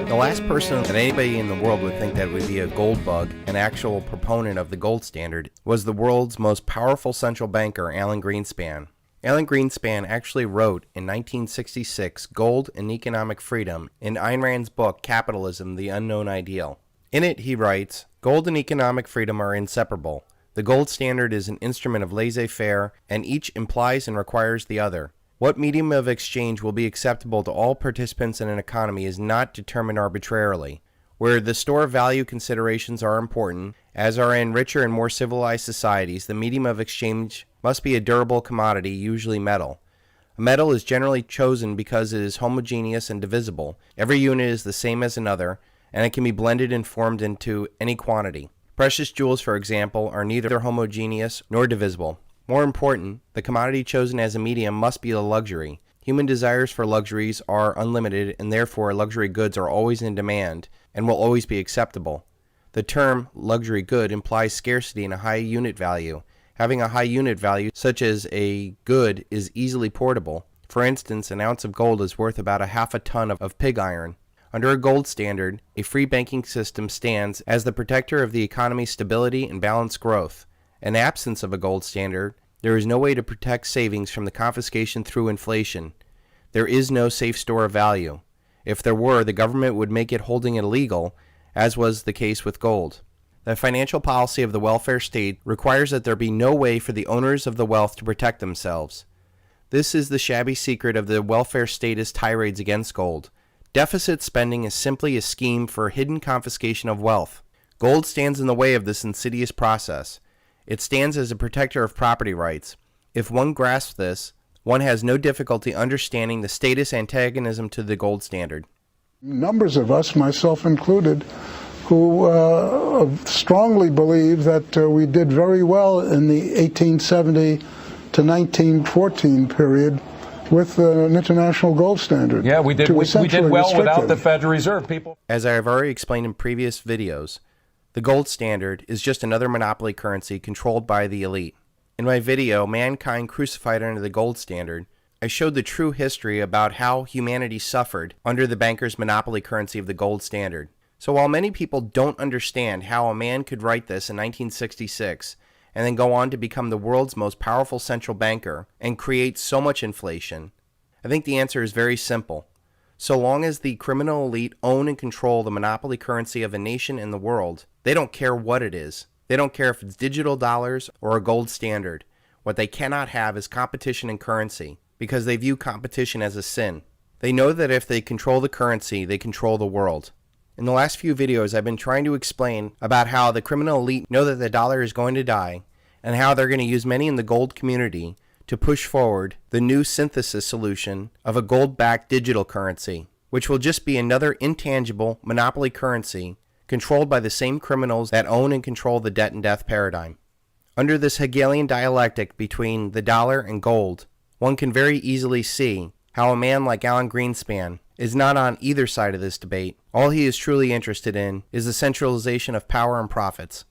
The last person that anybody in the world would think that would be a gold bug, an actual proponent of the gold standard, was the world's most powerful central banker, Alan Greenspan. Alan Greenspan actually wrote in 1966 Gold and Economic Freedom in Ayn Rand's book Capitalism, the Unknown Ideal. In it he writes, "Gold and economic freedom are inseparable. The gold standard is an instrument of laissez-faire, and each implies and requires the other. What medium of exchange will be acceptable to all participants in an economy is not determined arbitrarily. Where the store value considerations are important, as are in richer and more civilized societies, the medium of exchange must be a durable commodity, usually metal. A metal is generally chosen because it is homogeneous and divisible. Every unit is the same as another, and it can be blended and formed into any quantity. Precious jewels, for example, are neither homogeneous nor divisible. More important, the commodity chosen as a medium must be a luxury. Human desires for luxuries are unlimited, and therefore luxury goods are always in demand and will always be acceptable. The term luxury good implies scarcity and a high unit value. Having a high unit value, such as a good, is easily portable. For instance, an ounce of gold is worth about a half a ton of pig iron. Under a gold standard, a free banking system stands as the protector of the economy's stability and balanced growth. In absence of a gold standard, there is no way to protect savings from the confiscation through inflation. There is no safe store of value. If there were, the government would make it holding it illegal, as was the case with gold. The financial policy of the welfare state requires that there be no way for the owners of the wealth to protect themselves. This is the shabby secret of the welfare statist tirades against gold. Deficit spending is simply a scheme for hidden confiscation of wealth. Gold stands in the way of this insidious process. It stands as a protector of property rights. If one grasps this, one has no difficulty understanding the statist antagonism to the gold standard. Numbers of us, myself included, who strongly believe that we did very well in the 1870 to 1914 period with an international gold standard. Yeah, we did well without the Federal Reserve, people. As I have already explained in previous videos, the gold standard is just another monopoly currency controlled by the elite. In my video, Mankind Crucified Under the Gold Standard, I showed the true history about how humanity suffered under the bankers' monopoly currency of the gold standard. So while many people don't understand how a man could write this in 1966 and then go on to become the world's most powerful central banker and create so much inflation, I think the answer is very simple. So long as the criminal elite own and control the monopoly currency of a nation in the world, they don't care what it is. They don't care if it's digital dollars or a gold standard. What they cannot have is competition in currency, because they view competition as a sin. They know that if they control the currency, they control the world. In the last few videos, I've been trying to explain about how the criminal elite know that the dollar is going to die, and how they're going to use many in the gold community to push forward the new synthesis solution of a gold-backed digital currency, which will just be another intangible monopoly currency controlled by the same criminals that own and control the debt and death paradigm. Under this Hegelian dialectic between the dollar and gold, one can very easily see how a man like Alan Greenspan is not on either side of this debate. All he is truly interested in is the centralization of power and profits.